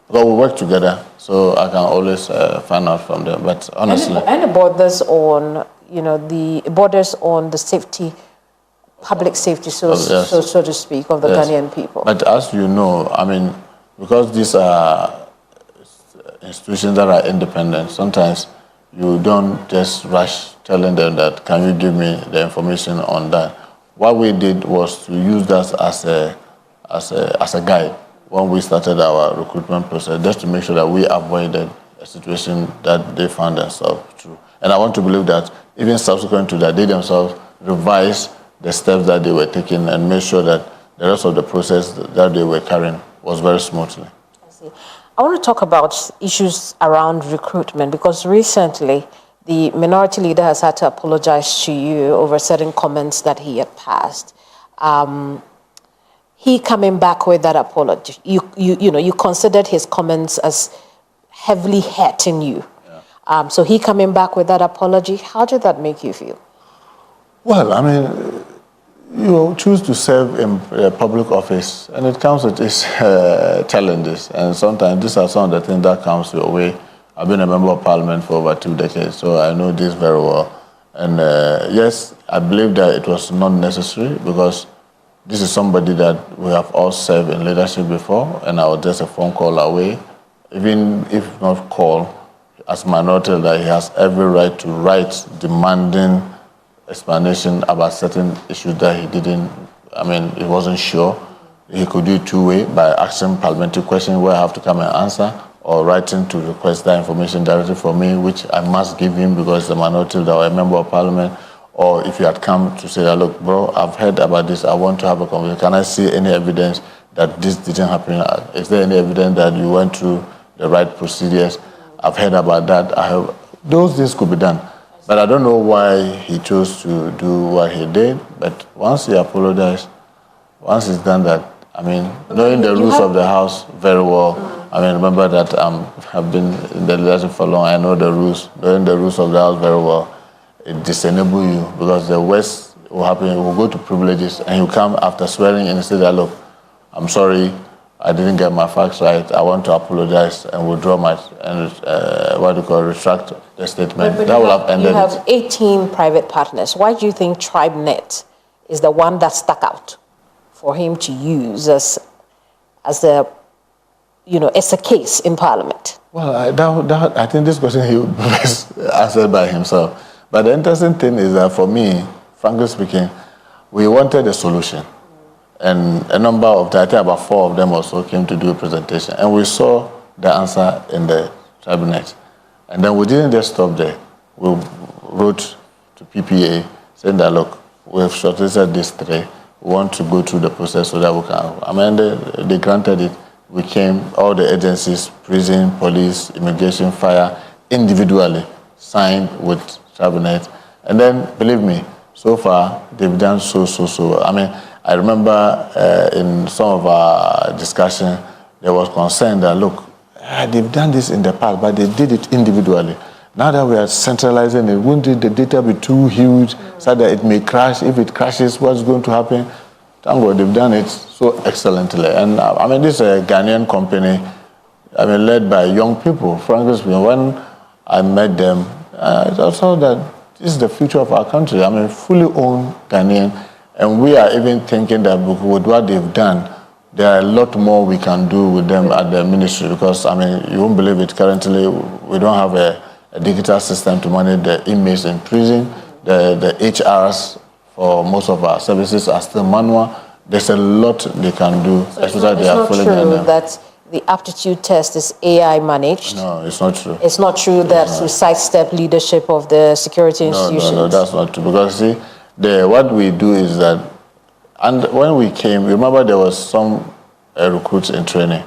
Because we work together, so I can always find out from them. But honestly, and the borders on, the borders on the safety, public safety, so to speak, of the Ghanaian people. But as you know, I mean, because these are institutions that are independent, sometimes you don't just rush telling them that, can you give me the information on that? What we did was to use that as a guide when we started our recruitment process, just to make sure that we avoided a situation that they found themselves through. And I want to believe that even subsequent to that, they themselves revised the steps that they were taking and made sure that the rest of the process that they were carrying was very smoothly. I see. I want to talk about issues around recruitment because recently the minority leader has had to apologize to you over certain comments that he had passed. He coming back with that apology. You considered his comments as heavily hurting you. Yeah. So he coming back with that apology. How did that make you feel? Well, I mean, you choose to serve in a public office, and it comes with its challenges. And sometimes these are some of the things that comes your way. I've been a member of parliament for over 2 decades, so I know this very well. And yes, I believe that it was not necessary because this is somebody that we have all served in leadership before, and I was just a phone call away. Even if not call, as minority leader, he has every right to write demanding explanation about certain issues that he wasn't sure. He could do it 2 ways, by asking parliamentary questions where I have to come and answer, or writing to request that information directly from me, which I must give him because the minority leader or a member of parliament. Or if you had come to say that, look, bro, I've heard about this, I want to have a conversation. Can I see any evidence that this didn't happen? Is there any evidence that you went through the right procedures? I've heard about that. Those things could be done. But I don't know why he chose to do what he did. But once he apologized, once he's done that, I mean, knowing the rules of the house very well, I mean, remember that I've been in the leadership for long, I know the rules. Knowing the rules of the house very well, it disenable you because the worst will happen, you will go to privileges and you come after swearing and say that, look, I'm sorry, I didn't get my facts right, I want to apologize and withdraw my, retract the statement. But that will have ended it. You have 18 private partners. Why do you think TribeNet is the one that stuck out for him to use as a case in Parliament? Well, I think this question he would best answer by himself. But the interesting thing is that for me, frankly speaking, we wanted a solution. And a number of them, I think about 4 of them also came to do a presentation. And we saw the answer in the TribeNet. And then we didn't just stop there. We wrote to PPA saying that, look, we've shortlisted these 3. We want to go through the process so that we can. I mean, they granted it. We came, all the agencies, prison, police, immigration, fire, individually signed with TribeNet. And then, believe me, so far, they've done so. I mean, I remember in some of our discussion, there was concern that, look, they've done this in the past, but they did it individually. Now that we are centralizing it, wouldn't the data be too huge so that it may crash? If it crashes, what's going to happen? Thank God they've done it so excellently. And I mean, this is a Ghanaian company, I mean, led by young people. Frankly speaking, when I met them. I saw that this is the future of our country. I mean, fully owned Ghanaian, and we are even thinking that with what they've done, there are a lot more we can do with them at the ministry, because, I mean, you won't believe it, currently we don't have a digital system to manage the inmates in prison. The HRs for most of our services are still manual. There's a lot they can do, so especially they are fully true that the aptitude test is AI managed. No, it's not true. It's not true that we sidestep leadership of the security institutions. No, that's not true. Because see, what we do is that, and when we came, remember there was some recruits in training,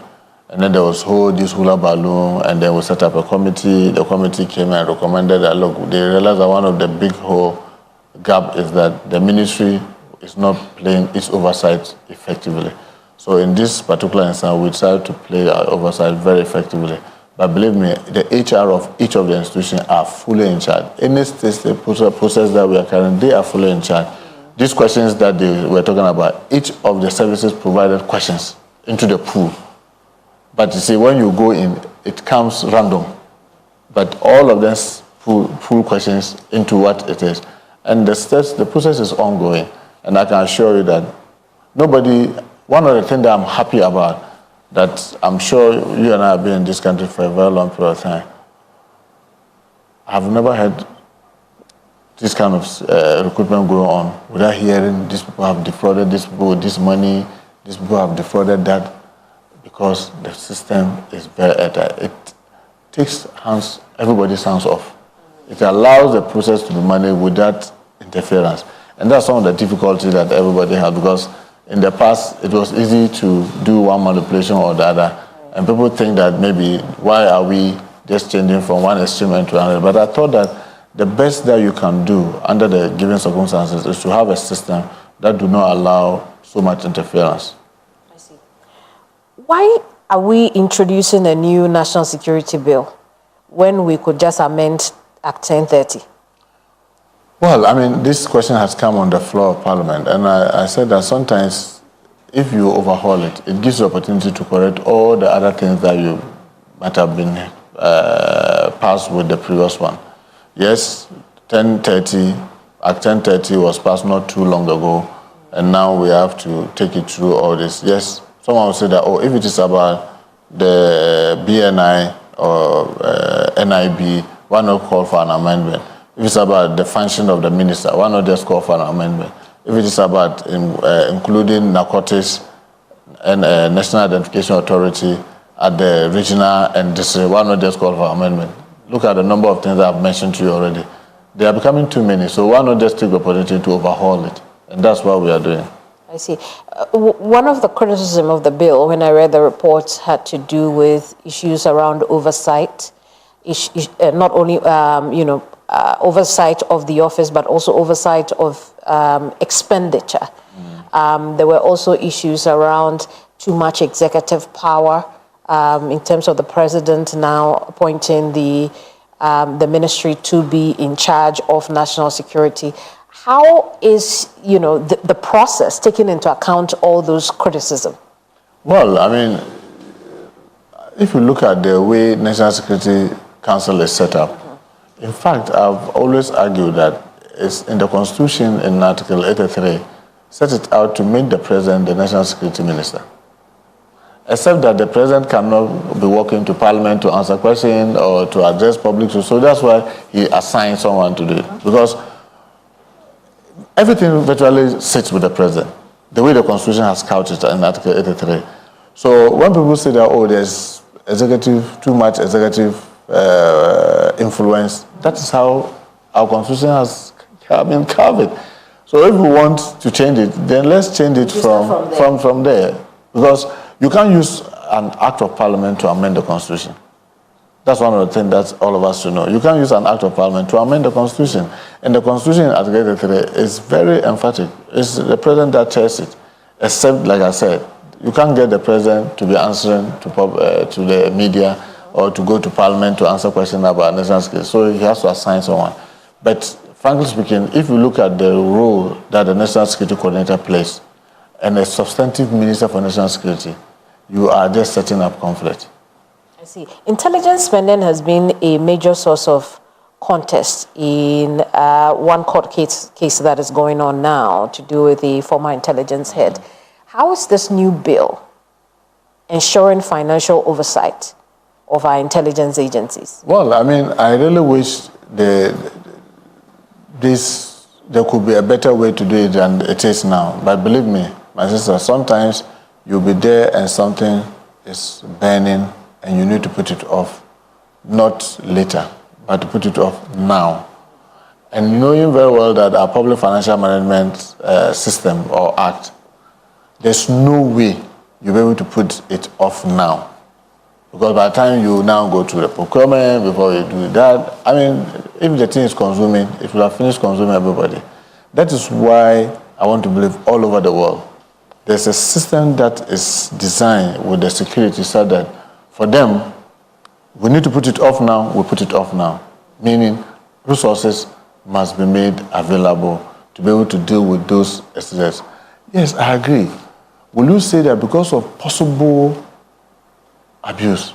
and then there was this hula balloon, and then we set up a committee. The committee came and recommended that, look, they realized that one of the big gap is that the ministry is not playing its oversight effectively. So in this particular instance, we decided to play our oversight very effectively. But believe me, the HR of each of the institutions are fully in charge. Any state process that we are carrying, they are fully in charge. These questions that they were talking about, each of the services provided questions into the pool. But you see, when you go in, it comes random. But all of them pull questions into what it is. And the process is ongoing. And I can assure you that one of the things that I'm happy about, that I'm sure you and I have been in this country for a very long period of time, I've never had this kind of recruitment going on without hearing these people have defrauded these people with this money, these people have defrauded that, because the system is very tight. It takes everybody's hands off. It allows the process to be managed without interference. And that's some of the difficulties that everybody has, because in the past, it was easy to do one manipulation or the other. And people think that maybe, why are we just changing from one extreme to another? But I thought that the best that you can do under the given circumstances is to have a system that do not allow so much interference. I see. Why are we introducing a new national security bill when we could just amend Act 1030? Well, I mean, this question has come on the floor of Parliament, and I said that sometimes if you overhaul it, it gives you opportunity to correct all the other things that you might have been passed with the previous one. Yes, Act 1030 was passed not too long ago, and now we have to take it through all this. Yes, someone will say that, if it is about the BNI or NIB, why not call for an amendment? If it's about the function of the minister, why not just call for an amendment? If it is about including narcotics and National Identification Authority at the regional and district, why not just call for an amendment? Look at the number of things I've mentioned to you already. They are becoming too many, so why not just take the opportunity to overhaul it? And that's what we are doing. I see. One of the criticism of the bill, when I read the report, had to do with issues around oversight, not only, oversight of the office, but also oversight of expenditure. There were also issues around too much executive power in terms of the president now appointing the ministry to be in charge of national security. How is, the process taking into account all those criticisms? Well, I mean, if you look at the way National Security Council is set up, in fact, I've always argued that it's in the Constitution in Article 83, set it out to make the President the National Security Minister. Except that the President cannot be walking to Parliament to answer questions or to address public. So that's why he assigned someone to do it. Because everything virtually sits with the President, the way the Constitution has couched it in Article 83. So when people say that, there's too much executive influence, that is how our Constitution has been carved. So if we want to change it, then let's change it from there. Because you can't use an act of Parliament to amend the Constitution. That's one of the things that all of us should know. You can't use an act of Parliament to amend the Constitution. And the Constitution in Article 83 is very emphatic. It's the President that chairs it. Except, like I said, you can't get the President to be answering to the media or to go to Parliament to answer questions about national security. So he has to assign someone. But frankly speaking, if you look at the role that the National Security Coordinator plays and a substantive Minister for National Security, you are just setting up conflict. I see. Intelligence spending has been a major source of contest in one court case that is going on now to do with the former intelligence head. How is this new bill ensuring financial oversight of our intelligence agencies? Well, I mean, I really wish there could be a better way to do it than it is now. But believe me, my sister, sometimes you'll be there and something is burning and you need to put it off, not later, but to put it off now. And knowing very well that our public financial management system or act, there's no way you'll be able to put it off now. Because by the time you now go to the procurement, before you do that, I mean, if the thing is consuming, it will have finished consuming everybody. That is why I want to believe all over the world, there's a system that is designed with the security so that for them, we need to put it off now, we put it off now. Meaning, resources must be made available to be able to deal with those incidents. Yes, I agree. Will you say that because of possible abuse,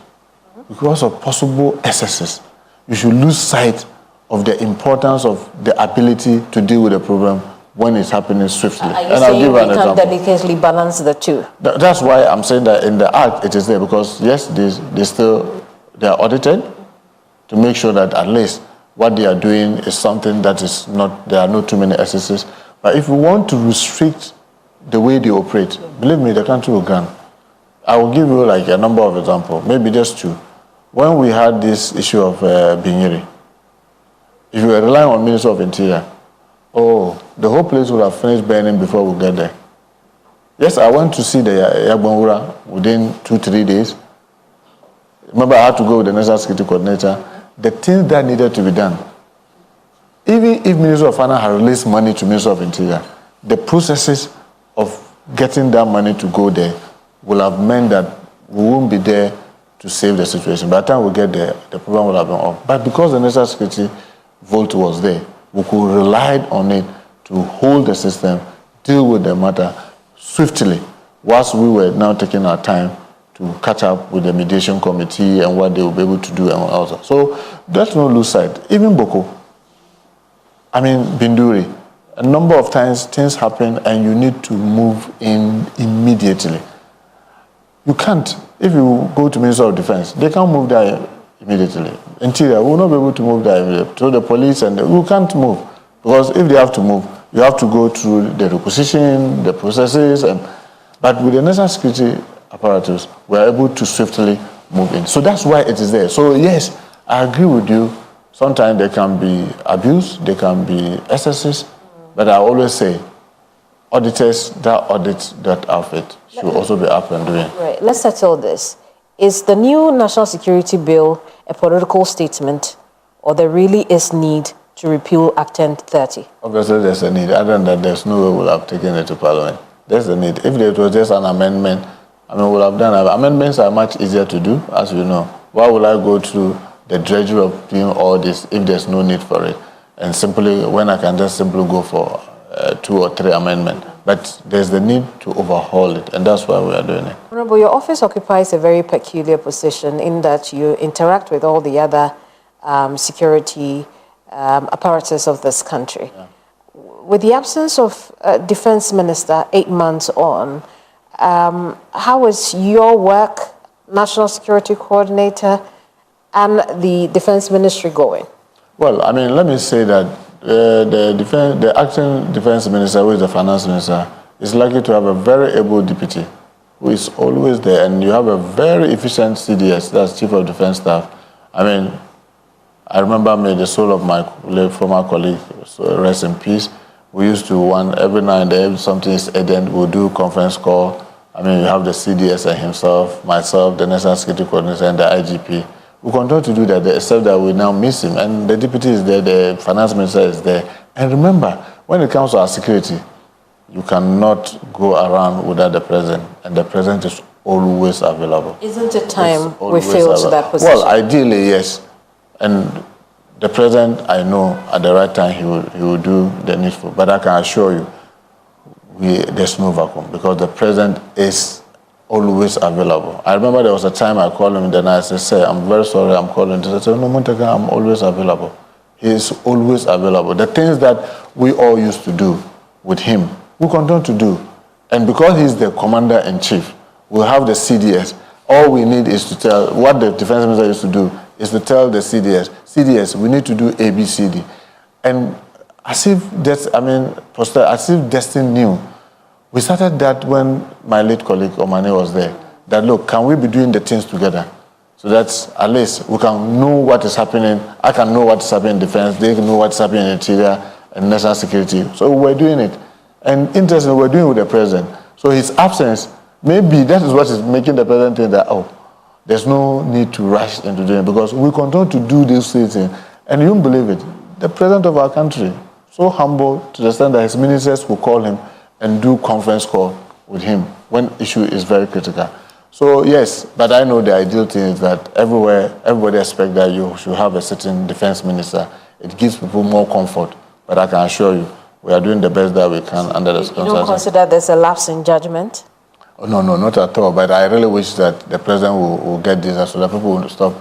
because of possible excesses, you should lose sight of the importance of the ability to deal with the problem when it's happening swiftly? And I'll give you an example. Delicately balance the two. That's why I'm saying that in the act it is there, because yes, they are audited to make sure that at least what they are doing is something that is not, there are not too many excesses. But if we want to restrict the way they operate, believe me, the country will gone. I will give you like a number of examples, maybe just two. When we had this issue of Binyeri, if you were relying on Minister of Interior, the whole place would have finished burning before we get there. Yes, I went to see the Yagbonwura within 2-3 days. Remember, I had to go with the National Security Coordinator. The things that needed to be done, even if Minister of Finance had released money to Minister of Interior, the processes of getting that money to go there will have meant that we won't be there to save the situation. By the time we get there, the problem will have been off. But because the National Security vote was there, we could rely on it to hold the system, deal with the matter swiftly, whilst we were now taking our time to catch up with the mediation committee and what they will be able to do and all that. So let's not lose sight. Even Boko, I mean Binduri, a number of times things happen and you need to move in immediately. You can't. If you go to Minister of Defense, they can't move there immediately. Interior will not be able to move there immediately. So the police and you can't move, because if they have to move, you have to go through the requisition, the processes, but with the national security apparatus, we are able to swiftly move in. So that's why it is there. So yes, I agree with you. Sometimes there can be abuse, there can be excesses, but I always say, auditors that audit that outfit should also be up and doing. Right. Let's settle this. Is the new national security bill a political statement, or there really is need to repeal Act 1030? Obviously, there's a need. Other than that, there's no way we'll have taken it to Parliament. There's a need. If it was just an amendment, I mean, we'll have done it. Amendments are much easier to do, as you know. Why would I go through the drudgery of doing all this if there's no need for it? And simply, when I can just simply go for 2 or 3 amendments. But there's the need to overhaul it, and that's why we are doing it. Honorable, your office occupies a very peculiar position in that you interact with all the other security apparatus of this country. Yeah. With the absence of Defense Minister 8 months on, how is your work, National Security Coordinator, and the Defense Ministry going? Well, I mean, let me say that the acting Defense Minister, who is the Finance Minister, is likely to have a very able deputy who is always there, and you have a very efficient CDS, that's Chief of Defense Staff. I mean, I remember the soul of my former colleague, so rest in peace. We used to, every now and then, if something is urgent, we'll do conference call. I mean, you have the CDS and himself, myself, the National Security Coordinator, and the IGP. We continue to do that, except that we now miss him. And the deputy is there, the finance minister is there. And remember, when it comes to our security, you cannot go around without the president. And the president is always available. Isn't it time we fill to that position? Well, ideally, yes. And the president, I know, at the right time, he will do the needful. But I can assure you, there's no vacuum, because the president is always available. I remember there was a time I called him in the night. I said, I'm very sorry, I'm calling. He said, no, Muntaka, I'm always available. He is always available. The things that we all used to do with him, we continue to do. And because he's the commander-in-chief, we'll have the CDS. All we need is to tell, what the defense minister used to do, is to tell the CDS, we need to do A, B, C, D. And as if Destin knew. We started that when my late colleague Omane was there. That look, can we be doing the things together? So that at least we can know what is happening. I can know what is happening in defense. They can know what is happening in interior and national security. So we're doing it. And interestingly, we're doing it with the president. So his absence, maybe that is what is making the president think that, oh, there's no need to rush into doing it, because we continue to do this thing. And you won't believe it. The president of our country, so humble to the extent that his ministers will call him and do conference call with him when issue is very critical. So yes, but I know the ideal thing is that everybody expects that you should have a certain defense minister. It gives people more comfort. But I can assure you, we are doing the best that we can under the circumstances. You don't consider there's a lapse in judgment? Oh, no, not at all. But I really wish that the president will get this so that people will stop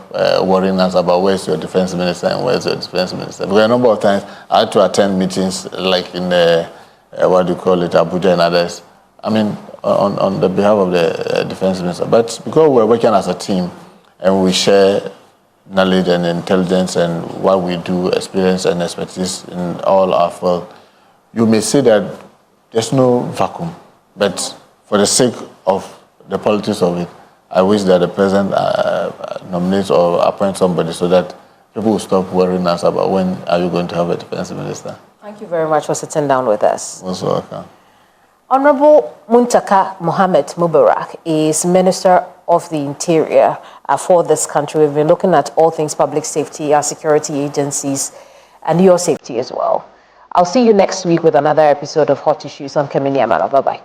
worrying us about where's your defense minister and where's your defense minister. Because a number of times I had to attend meetings like in the Abuja and others. I mean, on the behalf of the defense minister. But because we're working as a team and we share knowledge and intelligence and what we do, experience and expertise in all our field, you may say that there's no vacuum. But for the sake of the politics of it, I wish that the president nominates or appoints somebody so that people will stop worrying us about when are you going to have a defense minister. Thank you very much for sitting down with us. Most welcome. Honorable Muntaka Mohammed Mubarak is Minister of the Interior for this country. We've been looking at all things public safety, our security agencies, and your safety as well. I'll see you next week with another episode of Hot Issues on Kamini Amala. Bye-bye.